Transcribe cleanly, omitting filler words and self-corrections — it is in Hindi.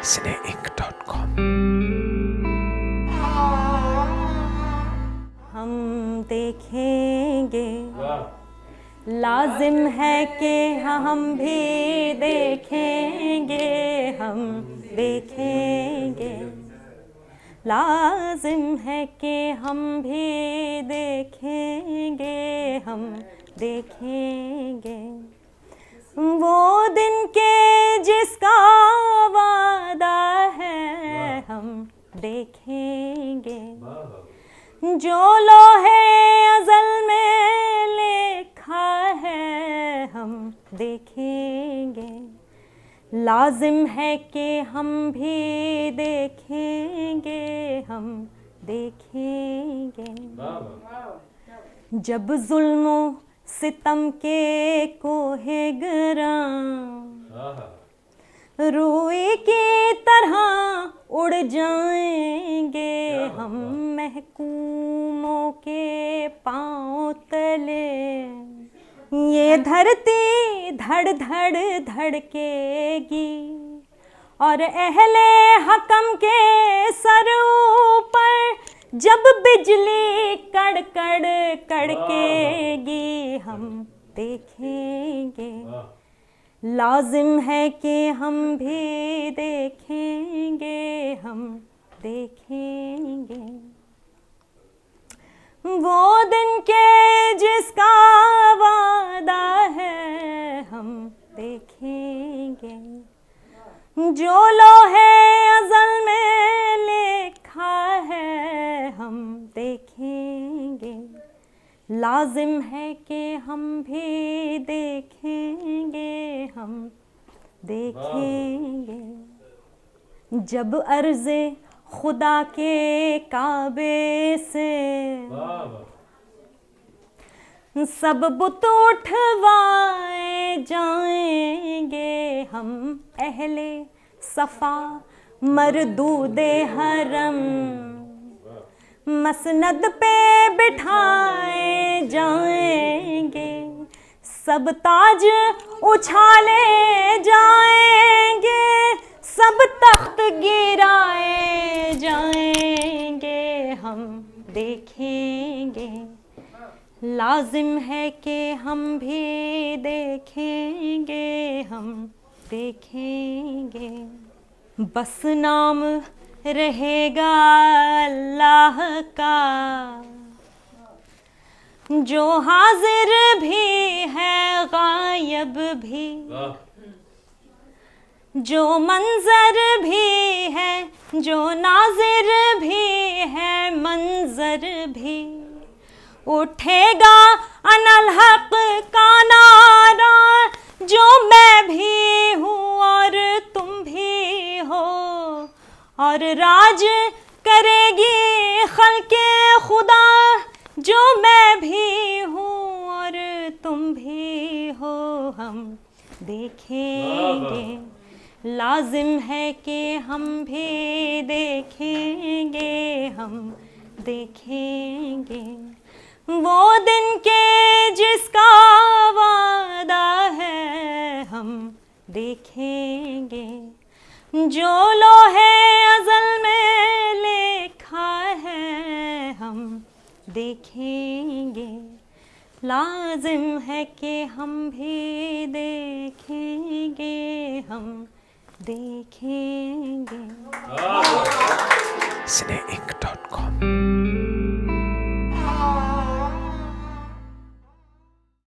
cineinc.com। हम देखेंगे, लाजिम है कि हम भी देखेंगे, हम देखेंगे, लाजिम है कि हम भी देखेंगे, हम देखेंगे वो दिन के जिसका वादा है, हम देखेंगे जो लोहे अज़ल में लिखा है, हम देखेंगे, लाजिम है कि हम भी देखेंगे, हम देखेंगे जब जुल्मो सितम के कोहे गरां रूई की तरह उड़ जाएंगे, हम महकूमों के पांव तले ये धरती धड़ धड़ धड़केगी और अहले हकम के सर ऊपर जब बिजली कड़कड़ कड़केगी, हम देखेंगे, लाजिम है कि हम भी देखेंगे, हम देखेंगे वो दिन के जिसका वादा है, हम देखेंगे जो लोहे अज़ल में लिखा है, हम देखेंगे, लाजिम है कि हम भी देखेंगे, हम देखेंगे जब अर्ज़े खुदा के काबे से सब बुत उठवाए जाएंगे, हम अहले सफ़ा मरदूदे हरम मसनद पे बिठाए जाएंगे, सब ताज उछाले जाएंगे, सब तख्त गिराए जाएंगे, हम देखेंगे, लाजिम है कि हम भी देखेंगे, हम देखेंगे बस नाम रहेगा अल्लाह का जो हाजिर भी है गायब भी, जो मंजर भी है, जो नाजिर भी है मंजर भी, उठेगा अनल हक का नारा जो मैं भी हूँ और तुम भी हो, और राज करेगी खल्के खुदा जो मैं भी हूँ और तुम भी हो, हम देखेंगे, लाजिम है कि हम भी देखेंगे, हम देखेंगे वो दिन के जिसका वादा है, हम देखेंगे जो लोहे अज़ल में लिखा है, हम देखेंगे, लाजिम है कि हम भी देखेंगे, हम देखेंगे। cineinc.com।